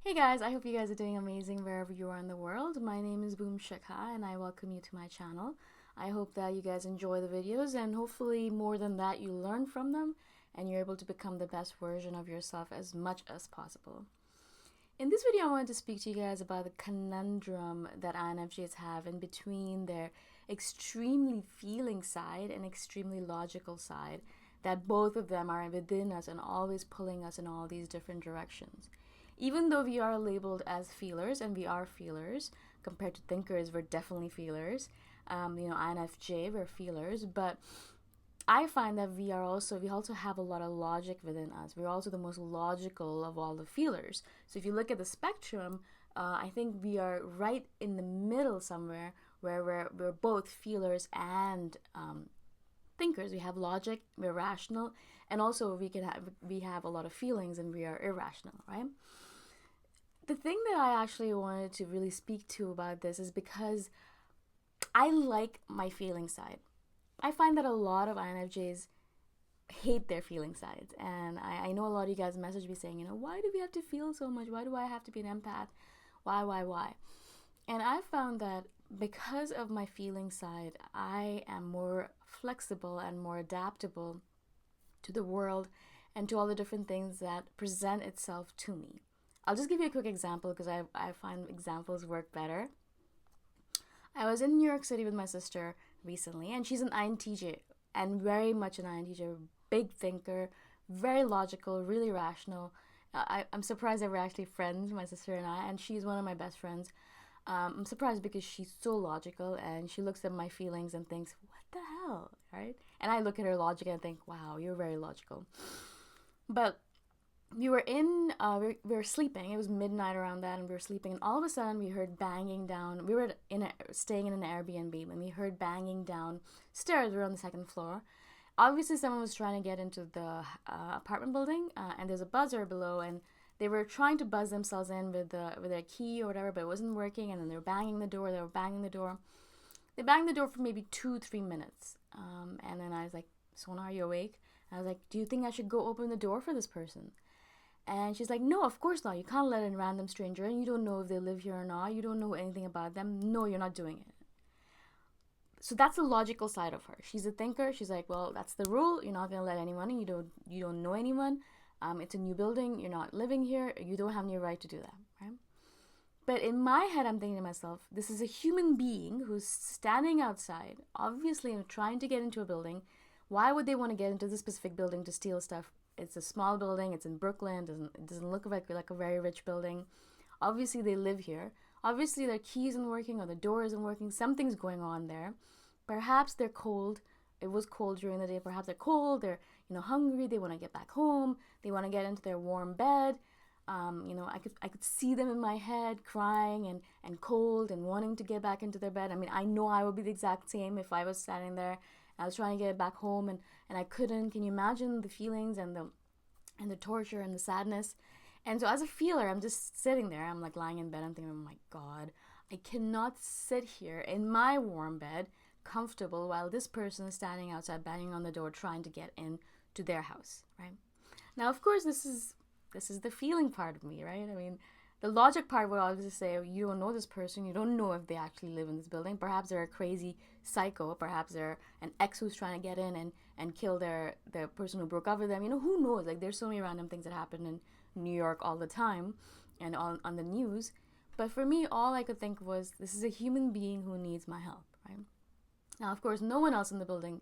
Hey guys, I hope you guys are doing amazing wherever you are in the world. My name is Shikha and I welcome you to my channel. I hope that you guys enjoy the videos and hopefully more than that you learn from them and you're able to become the best version of yourself as much as possible. In this video I wanted to speak to you guys about the conundrum that INFJs have in between their extremely feeling side and extremely logical side, that both of them are within us and always pulling us in all these different directions. Even though we are labeled as feelers, and we are feelers, compared to thinkers, we're definitely feelers. INFJ, we're feelers, but I find that we also have a lot of logic within us. We're also the most logical of all the feelers. So if you look at the spectrum, I think we are right in the middle somewhere, where we're both feelers and thinkers. We have logic, we're rational, and also we have a lot of feelings, and we are irrational, right? The thing that I actually wanted to really speak to about this is because I like my feeling side. I find that a lot of INFJs hate their feeling sides, and I know a lot of you guys message me saying, why do we have to feel so much? Why do I have to be an empath? Why? And I found that because of my feeling side, I am more flexible and more adaptable to the world and to all the different things that present itself to me. I'll just give you a quick example because I find examples work better. I was in New York City with my sister recently, and she's an INTJ and very much an INTJ, big thinker, very logical, really rational. I'm surprised that we're actually friends, my sister and I, and she's one of my best friends. I'm surprised because she's so logical and she looks at my feelings and thinks, what the hell, right? And I look at her logic and think, wow, you're very logical. But we were sleeping. It was midnight around that, and we were sleeping, and all of a sudden we heard banging down. We were staying in an Airbnb, and we heard banging down stairs. We were on the second floor. Obviously someone was trying to get into the apartment building, and there's a buzzer below, and they were trying to buzz themselves in with their key or whatever, but it wasn't working. And then they were banging the door. They banged the door for maybe 2-3 minutes, and then I was like, Sona, are you awake? And I was like, do you think I should go open the door for this person? And she's like, no, of course not. You can't let a random stranger in. You don't know if they live here or not. You don't know anything about them. No, you're not doing it. So that's the logical side of her. She's a thinker. She's like, well, that's the rule. You're not going to let anyone in. You don't know anyone. It's a new building. You're not living here. You don't have any right to do that, right? But in my head, I'm thinking to myself, this is a human being who's standing outside, obviously trying to get into a building. Why would they want to get into this specific building to steal stuff? It's a small building. It's in Brooklyn. It doesn't look like a very rich building. Obviously, they live here. Obviously, their key isn't working or the door isn't working. Something's going on there. Perhaps they're cold. It was cold during the day. Perhaps they're cold. They're hungry. They want to get back home. They want to get into their warm bed. I could see them in my head crying and cold and wanting to get back into their bed. I mean, I know I would be the exact same if I was standing there. I was trying to get back home and I couldn't. Can you imagine the feelings and the torture and the sadness? And so as a feeler, I'm just sitting there. I'm like lying in bed. I'm thinking, oh my God, I cannot sit here in my warm bed, comfortable, while this person is standing outside banging on the door trying to get into their house, right? Now, of course, this is the feeling part of me, right? I mean, the logic part would obviously say, you don't know this person. You don't know if they actually live in this building. Perhaps they're a crazy psycho. Perhaps they're an ex who's trying to get in and kill the person who broke up with them. Who knows? Like, there's so many random things that happen in New York all the time and on the news. But for me, all I could think was, this is a human being who needs my help, right? Now, of course, no one else in the building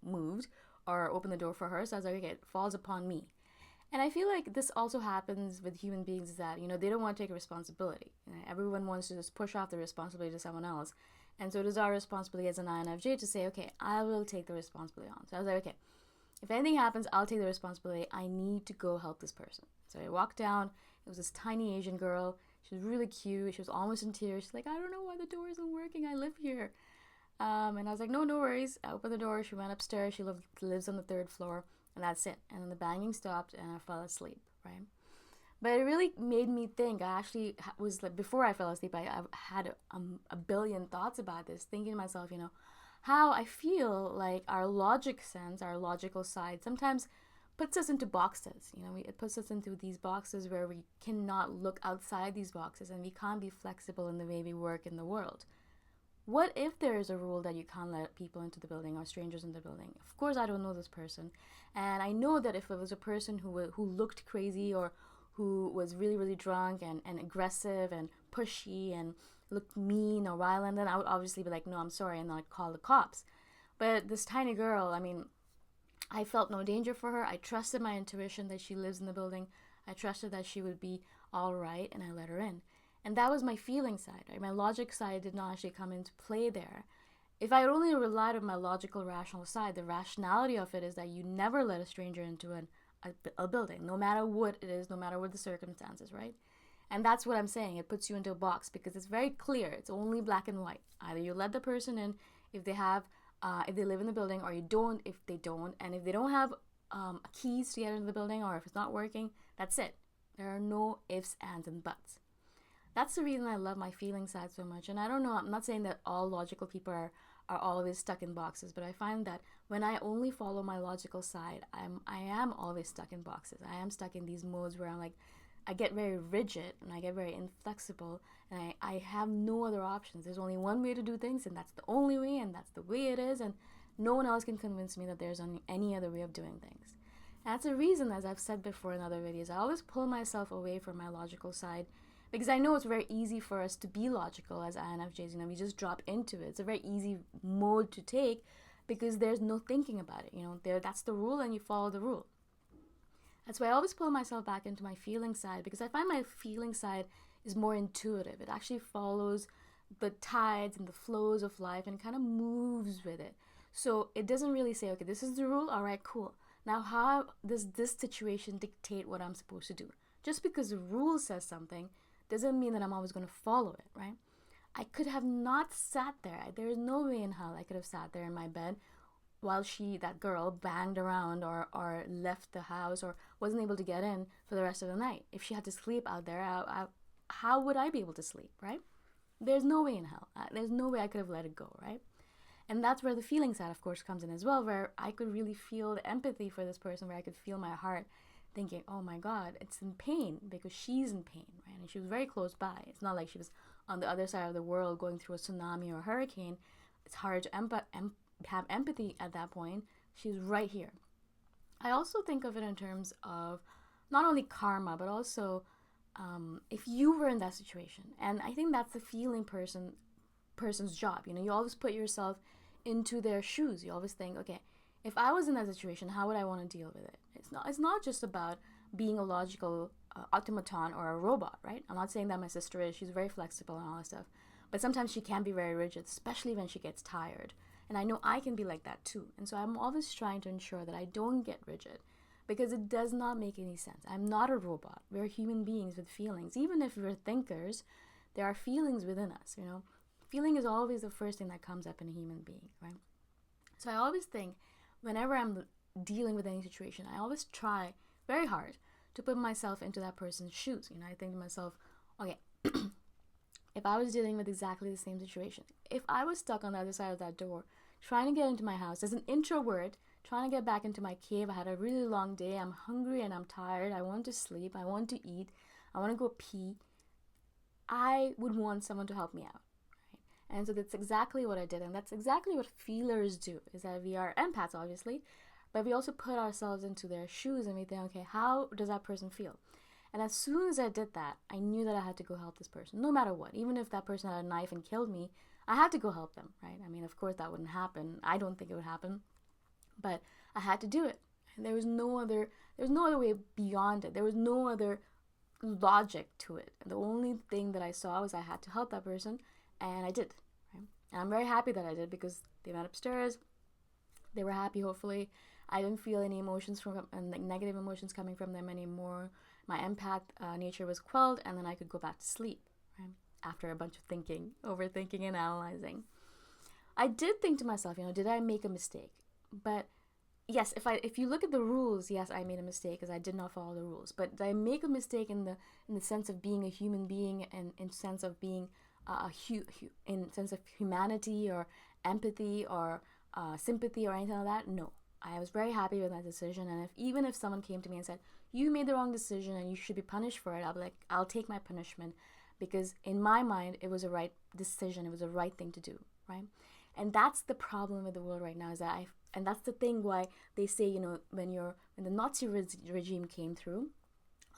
moved or opened the door for her. So I was like, okay, it falls upon me. And I feel like this also happens with human beings, that, they don't want to take responsibility. Everyone wants to just push off the responsibility to someone else. And so it is our responsibility as an INFJ to say, okay, I will take the responsibility on. So I was like, okay, if anything happens, I'll take the responsibility. I need to go help this person. So I walked down. It was this tiny Asian girl. She was really cute. She was almost in tears. She's like, I don't know why the door isn't working. I live here. And I was like, no worries. I opened the door. She went upstairs. She lives on the 3rd floor. And that's it. And then the banging stopped and I fell asleep, right? But it really made me think. I actually was like, before I fell asleep, I had a billion thoughts about this, thinking to myself, how I feel like our logic sense, our logical side, sometimes puts us into boxes. It puts us into these boxes where we cannot look outside these boxes, and we can't be flexible in the way we work in the world. What if there is a rule that you can't let people into the building or strangers in the building? Of course, I don't know this person, and I know that if it was a person who looked crazy, or who was really, really drunk and aggressive and pushy and looked mean or violent, then I would obviously be like, no, I'm sorry, and I'd call the cops. But this tiny girl, I felt no danger for her. I trusted my intuition that she lives in the building. I trusted that she would be all right, and I let her in. And that was my feeling side, right? My logic side did not actually come into play there. If I only relied on my logical, rational side, the rationality of it is that you never let a stranger into a building, no matter what it is, no matter what the circumstances, right? And that's what I'm saying. It puts you into a box because it's very clear. It's only black and white. Either you let the person in if they live in the building, or you don't if they don't. And if they don't have keys to get into the building, or if it's not working, that's it. There are no ifs, ands, and buts. That's the reason I love my feeling side so much. And I don't know, I'm not saying that all logical people are always stuck in boxes, but I find that when I only follow my logical side, I am always stuck in boxes. I am stuck in these modes where I get very rigid and I get very inflexible, and I have no other options. There's only one way to do things, and that's the only way, and that's the way it is, and no one else can convince me that there's any other way of doing things. And that's the reason, as I've said before in other videos, I always pull myself away from my logical side, because I know it's very easy for us to be logical as INFJs. We just drop into it. It's a very easy mode to take because there's no thinking about it. That's the rule, and you follow the rule. That's why I always pull myself back into my feeling side, because I find my feeling side is more intuitive. It actually follows the tides and the flows of life and kind of moves with it. So it doesn't really say, okay, this is the rule. All right, cool. Now, how does this situation dictate what I'm supposed to do? Just because the rule says something doesn't mean that I'm always going to follow it, right? I could have not sat there. There is no way in hell I could have sat there in my bed while that girl banged around or left the house or wasn't able to get in for the rest of the night. If she had to sleep out there, how would I be able to sleep, right? There's no way in hell. There's no way I could have let it go, right? And that's where the feeling side, of course, comes in as well, where I could really feel the empathy for this person, where I could feel my heart thinking, oh my God, it's in pain because she's in pain, right? And she was very close by. It's not like she was on the other side of the world going through a tsunami or a hurricane. It's hard to have empathy at that point. She's right here. I also think of it in terms of not only karma, but also if you were in that situation. And I think that's the feeling person's job. You always put yourself into their shoes. You always think, okay, if I was in that situation, how would I want to deal with it? It's not just about being a logical automaton or a robot, right? I'm not saying that my sister is. She's very flexible and all that stuff. But sometimes she can be very rigid, especially when she gets tired. And I know I can be like that too. And so I'm always trying to ensure that I don't get rigid, because it does not make any sense. I'm not a robot. We're human beings with feelings. Even if we're thinkers, there are feelings within us, Feeling is always the first thing that comes up in a human being, right? So I always think, whenever I'm dealing with any situation, I always try very hard to put myself into that person's shoes. I think to myself, okay, if I was dealing with exactly the same situation, if I was stuck on the other side of that door, trying to get into my house as an introvert, trying to get back into my cave, I had a really long day, I'm hungry and I'm tired, I want to sleep, I want to eat, I want to go pee, I would want someone to help me out. And so that's exactly what I did. And that's exactly what feelers do, is that we are empaths, obviously, but we also put ourselves into their shoes and we think, okay, how does that person feel? And as soon as I did that, I knew that I had to go help this person, no matter what. Even if that person had a knife and killed me, I had to go help them, right? Of course that wouldn't happen. I don't think it would happen, but I had to do it. And there was no other way beyond it. There was no other logic to it. The only thing that I saw was I had to help that person. And I did, right? And I'm very happy that I did, because they went upstairs. They were happy, hopefully. I didn't feel any emotions negative emotions coming from them anymore. My empath nature was quelled, and then I could go back to sleep, right? After a bunch of thinking, overthinking, and analyzing. I did think to myself, did I make a mistake? But yes, if you look at the rules, yes, I made a mistake because I did not follow the rules. But did I make a mistake in the sense of being a human being, and in sense of being in sense of humanity or empathy or sympathy or anything like that? No, I was very happy with my decision. And even if someone came to me and said, you made the wrong decision and you should be punished for it, I'll be like, I'll take my punishment, because in my mind, it was a right decision. It was the right thing to do, right? And that's the problem with the world right now, is that and that's the thing why they say, when the Nazi regime came through,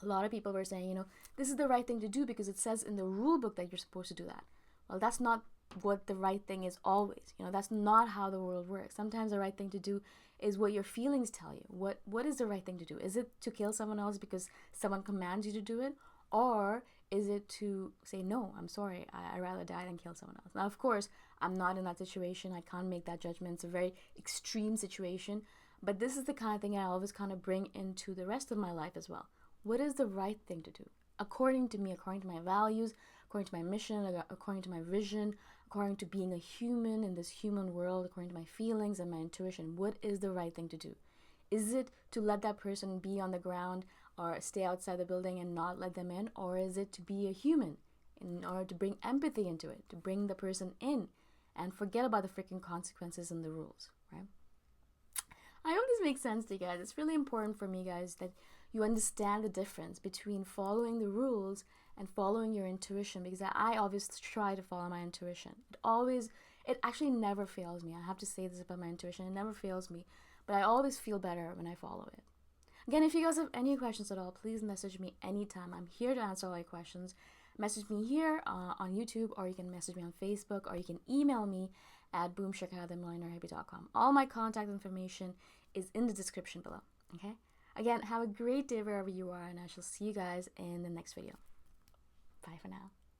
a lot of people were saying, this is the right thing to do because it says in the rule book that you're supposed to do that. Well, that's not what the right thing is always. That's not how the world works. Sometimes the right thing to do is what your feelings tell you. What is the right thing to do? Is it to kill someone else because someone commands you to do it? Or is it to say, no, I'm sorry, I'd rather die than kill someone else? Now, of course, I'm not in that situation. I can't make that judgment. It's a very extreme situation. But this is the kind of thing I always kind of bring into the rest of my life as well. What is the right thing to do? According to me, according to my values, according to my mission, according to my vision, according to being a human in this human world, according to my feelings and my intuition, what is the right thing to do? Is it to let that person be on the ground or stay outside the building and not let them in? Or is it to be a human in order to bring empathy into it, to bring the person in and forget about the freaking consequences and the rules, right? I hope this makes sense to you guys. It's really important for me, guys, that you understand the difference between following the rules and following your intuition, because I always try to follow my intuition. It actually never fails me. I have to say this about my intuition. It never fails me, but I always feel better when I follow it. Again, if you guys have any questions at all, please message me anytime. I'm here to answer all your questions. Message me here on YouTube, or you can message me on Facebook, or you can email me at boomshikha@themillionairehippie.com. All my contact information is in the description below, okay? Again, have a great day wherever you are, and I shall see you guys in the next video. Bye for now.